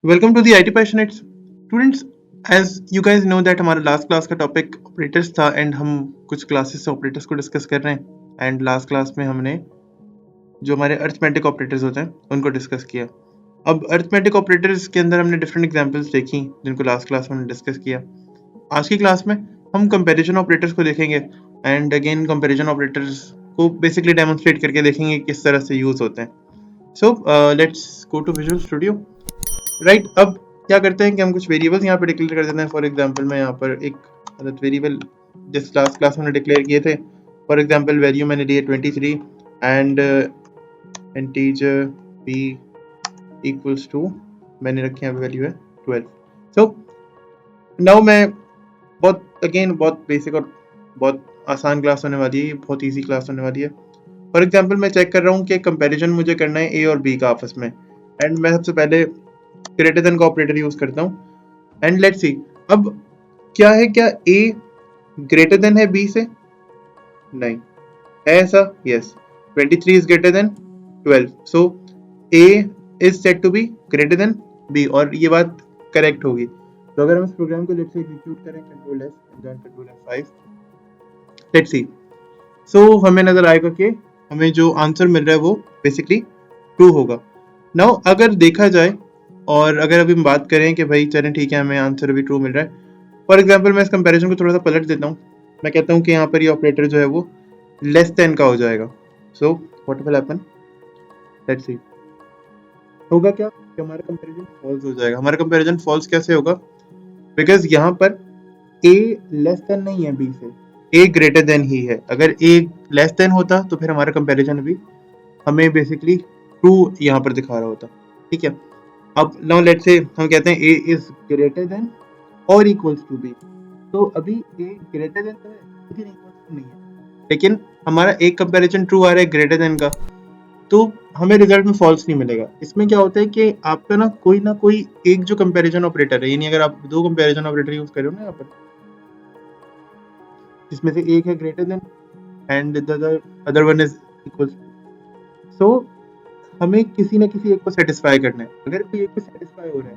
Welcome to the IT passionates students. As you guys know that हमारा last class का topic operators था and हम कुछ classes से ऑपरेटर्स को डिस्कस कर रहे हैं। एंड लास्ट क्लास में हमने जो हमारे अरिथमेटिक ऑपरेटर्स होते हैं उनको डिस्कस किया। अब अरिथमेटिक ऑपरेटर्स के अंदर हमने डिफरेंट एग्जांपल्स देखी जिनको लास्ट क्लास में हमने डिस्कस किया। आज की क्लास में हम कंपैरिजन ऑपरेटर्स को देखेंगे एंड अगेन कंपैरिजन ऑपरेटर्स को बेसिकली डेमोन्स्ट्रेट करके देखेंगे किस तरह से यूज होते हैं। So let's go to Visual Studio. Right, अब क्या करते हैं कि हम कुछ वेरिएबल्स यहाँ पे डिक्लेयर कर देते हैं। फॉर एग्जांपल मैं यहाँ पर एक अलग वेरिएबल जिस लास्ट क्लास में हमने डिक्लेयर किए थे, फॉर एग्जांपल वैल्यू मैंने ली है 23 and integer B equals to मैंने रखी है वैल्यू है 12। सो नाउ मैं बहुत बेसिक और बहुत आसान क्लास होने वाली है, बहुत ईजी क्लास होने वाली है। फॉर एग्जांपल मैं चेक कर रहा हूँ कि कंपैरिजन मुझे करना है ए और बी का आपस में, एंड मैं सबसे पहले ग्रेटर देन का ऑपरेटर यूज करता हूँ एंड लेट्स सी अब क्या है, क्या ए ग्रेटर देन है बी से? नहीं है ऐसा? Yes, 23 is greater than 12, so A is set to be greater than B और ये बात करेक्ट होगी। तो अगर हम इस प्रोग्राम को लेट्स से एग्जीक्यूट करें control S and then control F5, let's see. So हमें नजर आएगा कि हमें जो आंसर मिल रहा है वो बेसिकली ट्रू होगा। नाउ अगर देखा जाए और अगर अभी हम बात करें कि भाई चलें ठीक है हमें आंसर अभी ट्रू मिल रहा है, फॉर एग्जांपल मैं इस कंपैरिजन को थोड़ा सा पलट देता हूँ। मैं कहता हूँ कि यहाँ पर ये ऑपरेटर जो है वो लेस देन का हो जाएगा। So what will happen, let's see. होगा क्या कि हमारा कंपैरिजन फॉल्स हो जाएगा। हमारा कंपैरिजन फॉल्स कैसे होगा? बिकॉज यहाँ पर ए लेस देन नहीं है बी से, ए ग्रेटर देन ही है। अगर ए लेस देन होता तो फिर हमारा कंपैरिजन अभी हमें बेसिकली ट्रू यहाँ पर दिखा रहा होता। ठीक है, अब नाउ लेट्स से हम कहते हैं ए इज ग्रेटर देन और इक्वल्स टू बी। तो अभी ए ग्रेटर देन तो है लेकिन इक्वल्स टू नहीं है, लेकिन हमारा एक कंपैरिजन ट्रू आ रहा है ग्रेटर देन का, तो हमें रिजल्ट में फॉल्स नहीं मिलेगा। इसमें क्या होता है कि आपका ना कोई एक जो कंपैरिजन ऑपरेटर है, यानी अगर आप दो कंपैरिजन ऑपरेटर यूज कर रहे हो ना यहाँ पर, जिसमें से एक है greater than and the other one is equal, so हमें किसी ना किसी एक को सेटिस्फाई करना है। अगर कोई एक को सेटिस्फाई हो रहा है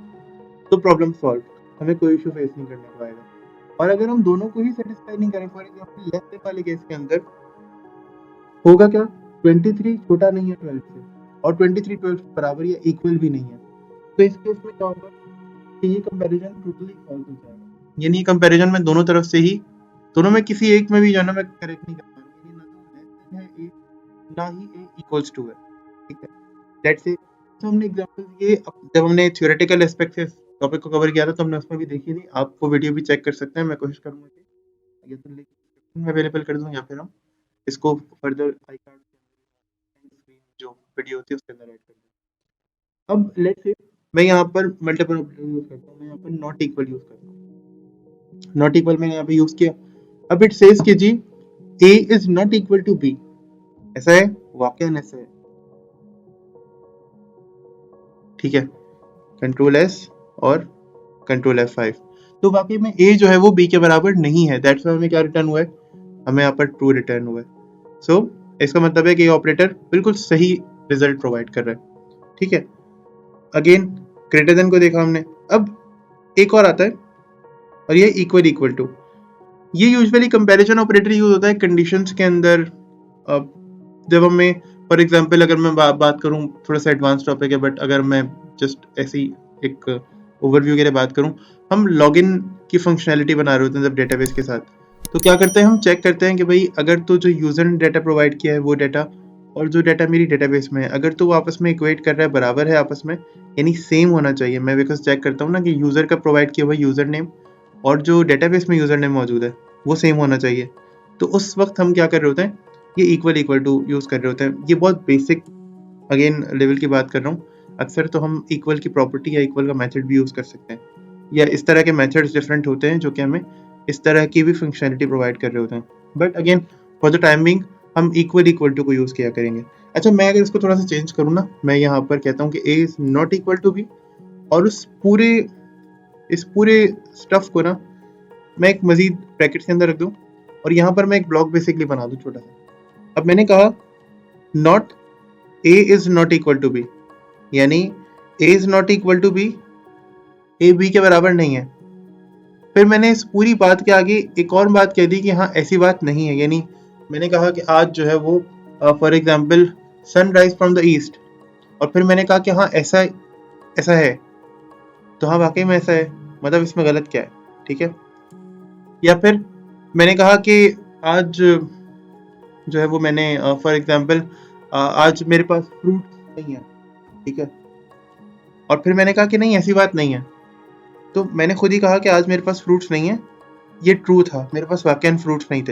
तो प्रॉब्लम सॉल्व, हमें कोई इशू फेस नहीं करना पड़ेगा। और अगर हम दोनों को ही सेटिस्फाई नहीं करें, फॉर एग्जांपल लेस देन वाले केस के अंदर होगा क्या, 23 छोटा नहीं है 12 से और 23 12 के बराबर या इक्वल भी नहीं है। तो इस केस में क्या होगा कि ये कंपैरिजन टोटली फॉल्स हो जाएगा, यानी कंपैरिजन में दोनों तरफ से ही, दोनों में किसी एक में भी जो है ना मैं करेक्ट नहीं कर पा रहा हूँ, यानी ना तो लेस देन है ए ना ही ए इक्वल्स टू है। ठीक है, लेट्स से तो हमने एग्जांपल दिए। जब हमने थ्योरेटिकल एस्पेक्ट से टॉपिक को कवर किया था तो हमने उसमें भी देखी थी, आप वो वीडियो भी चेक कर सकते हैं। मैं कोशिश करूंगा कि ये तो लिंक डिस्क्रिप्शन में अवेलेबल कर दूं या फिर हम इसको फर्दर आई कार्ड जो वीडियो होती है उसके अंदर ऐड कर दूं। अब लेट्स से मैं यहाँ पर मल्टीपल ऑपरेटर यूज करता हूँ, मैं यहाँ पर नॉट इक्वल यूज करता हूँ। नॉट इक्वल मैंने यहाँ पे यूज किया। अब इट सेज कि जी a is not equal to b, ऐसा है, वाकई ऐसा है। ठीक है, कंट्रोल S और कंट्रोल F5, तो वाकई में a जो है वो b के बराबर नहीं है। दैट्स व्हाई हमें क्या रिटर्न हुआ है, हमें यहाँ पर ट्रू रिटर्न हुआ है। सो इसका मतलब है कि ये ऑपरेटर बिल्कुल सही रिजल्ट प्रोवाइड कर रहा है। ठीक है, अगेन ग्रेटर देन को देखा हमने। अब एक और आता है और ये इक्वल इक्वल टू। ये यूजुअली कंपैरिजन ऑपरेटर यूज होता है कंडीशंस के अंदर। अब जब हमें फॉर एग्जांपल अगर मैं बात करूं, थोड़ा सा एडवांस टॉपिक है बट अगर मैं जस्ट ऐसी एक ओवरव्यू के लिए बात करूं, हम लॉगिन की फंक्शनैलिटी बना रहे होते हैं जब डेटाबेस के साथ, तो क्या करते हैं हम चेक करते हैं कि भाई अगर तो जो यूजर ने डाटा प्रोवाइड किया है वो डाटा और जो डाटा मेरी डेटाबेस में है, अगर तो वो आपस में इक्वेट कर रहा है, बराबर है आपस में, यानी सेम होना चाहिए। मैं बिकॉज चेक करता हूँ ना कि यूजर का प्रोवाइड किया हुआ यूजर नेम और जो डेटाबेस में यूजर नेम मौजूद है वो सेम होना चाहिए। तो उस वक्त हम क्या कर रहे होते हैं, ये इक्वल इक्वल टू यूज कर रहे होते हैं। ये बहुत बेसिक अगेन लेवल की बात कर रहा हूँ। अक्सर तो हम इक्वल की प्रॉपर्टी या इक्वल का मेथड भी यूज कर सकते हैं, या इस तरह के मेथड्स डिफरेंट होते हैं जो कि हमें इस तरह की भी फंक्शनैलिटी प्रोवाइड कर रहे होते हैं। But again for the time being हम इक्वल इक्वल टू को यूज किया करेंगे। अच्छा, मैं अगर इसको थोड़ा सा चेंज करूँ ना, मैं यहाँ पर कहता हूँ कि A is not equal to B, और इस पूरे स्टफ को ना मैं एक मजीद ब्रैकेट के अंदर रख दूं और यहाँ पर मैं एक ब्लॉक बेसिकली बना दूं छोटा सा। अब मैंने कहा not A is not equal to B, यानी A is not equal to B A B के बराबर नहीं है। फिर मैंने इस पूरी बात के आगे एक और बात कह दी कि हाँ ऐसी बात नहीं है, यानी मैंने कहा कि आज जो है वो for example sun rise from the east, और फिर मैंने कहा कि हाँ ऐसा ऐसा है, तो हाँ वाकई में ऐसा है, मतलब इसमें गलत क्या है, ठीक है। या फिर मैंने कहा कि आज जो है वो मैंने फॉर एग्जाम्पल आज मेरे पास फ्रूट नहीं है, ठीक है, और फिर मैंने कहा कि नहीं ऐसी बात नहीं है, तो मैंने खुद ही कहा कि आज मेरे पास फ्रूट्स नहीं है, ये ट्रू था, मेरे पास वाकई फ्रूट्स नहीं थे।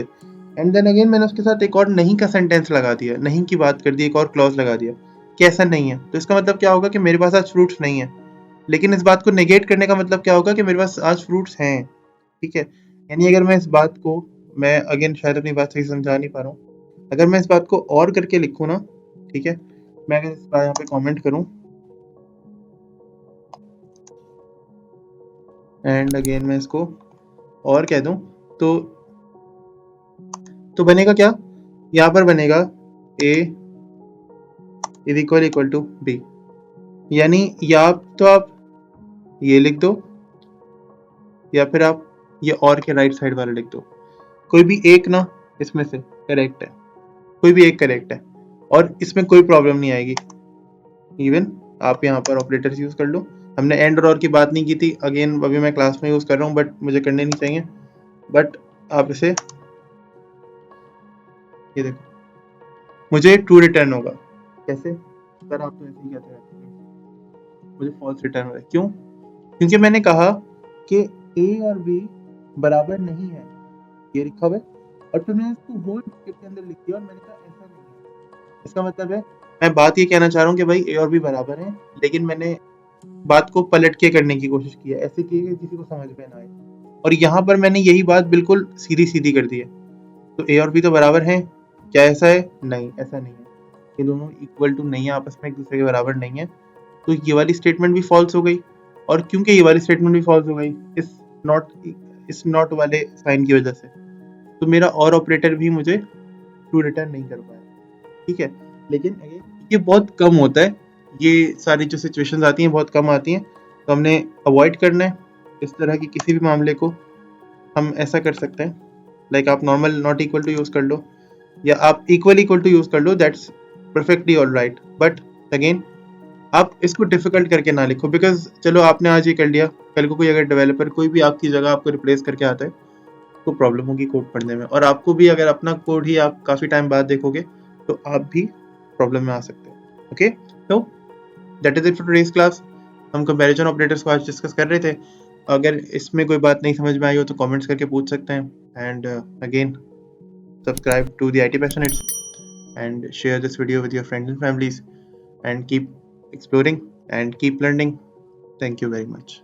एंड देन अगेन मैंने उसके साथ एक और नहीं का सेंटेंस लगा दिया, नहीं की बात कर दी, एक और क्लॉज लगा दिया कि ऐसा नहीं है, तो इसका मतलब क्या होगा कि मेरे पास आज फ्रूट्स नहीं है। लेकिन इस बात को नेगेट करने का मतलब क्या होगा कि मेरे पास आज फ्रूट्स हैं, ठीक है। यानी अगर मैं इस बात को, मैं अगेन शायद अपनी बात सही समझा नहीं पा रहा हूँ, अगर मैं इस बात को और करके लिखूँ ना, ठीक है, मैं अगर इस बात यहाँ पे कमेंट करूँ एंड अगेन मैं इसको और कह दूं, तो बनेगा क्या, यहाँ पर बनेगा a is equal to B, यानी या तो आप ये लिख दो या फिर आप ये और के राइट साइड वाला लिख दो, कोई भी एक ना इसमें से करेक्ट है, कोई भी एक करेक्ट है और इसमें कोई प्रॉब्लम नहीं आएगी। इवन आप यहाँ पर ऑपरेटर्स यूज कर लो, हमने एंड और की बात नहीं की थी, अगेन अभी मैं क्लास में यूज कर रहा हूँ बट मुझे करने नहीं चाहिए, बट आप इसे ये देखो, मुझे ट्रू रिटर्न होगा। कैसे सर, आप तो ऐसे ही कहते हैं, मुझे फॉल्स रिटर्न हो रहा है, क्यों? क्योंकि मैंने कहा कि ए और बी बराबर नहीं है, ये लिखा हुआ है, और फिर मैंने इसको होल ब्रैकेट के अंदर लिख दिया और मैंने कहा ऐसा नहीं है। इसका मतलब है मैं बात ये कहना चाह रहा हूँ कि भाई ए और बी बराबर हैं, लेकिन मैंने बात को पलट के करने की कोशिश की है, ऐसे की कि किसी को समझ में ना आए, और यहाँ पर मैंने यही बात बिल्कुल सीधी सीधी कर दी है। तो ए और बी तो बराबर हैं, क्या ऐसा है? नहीं, ऐसा नहीं है, ये दोनों इक्वल टू नहीं है, आपस में एक दूसरे के बराबर नहीं है, तो ये वाली स्टेटमेंट भी फॉल्स हो गई। और क्योंकि ये वाली स्टेटमेंट भी फॉल्स हो गई इस नॉट वाले साइन की वजह से, तो मेरा और ऑपरेटर भी मुझे ट्रू रिटर्न नहीं कर पाया, ठीक है। लेकिन ये बहुत कम होता है, ये सारी जो सिचुएशंस आती हैं बहुत कम आती हैं, तो हमने अवॉइड करना है इस तरह की किसी भी मामले को। हम ऐसा कर सकते हैं, लाइक आप normal not equal to use कर लो या आप इक्वल टू यूज कर लो, that's perfectly all right, but again आप इसको डिफिकल्ट करके ना लिखो, बिकॉज चलो आपने आज ये कर लिया, कल को कोई अगर डेवलपर कोई भी आपकी जगह आपको रिप्लेस करके आता है तो प्रॉब्लम होगी कोड पढ़ने में, और आपको भी अगर अपना कोड ही आप काफ़ी टाइम बाद देखोगे तो आप भी प्रॉब्लम में आ सकते हैं। ओके, तो that is it for today's class. हम कंपैरिजन ऑपरेटर्स को आज डिस्कस कर रहे थे, अगर इसमें कोई बात नहीं समझ में आई हो तो कमेंट्स करके पूछ सकते हैं, and again subscribe to the IT Passionates and share this video with your friends and families, and keep exploring and keep learning. Thank you very much.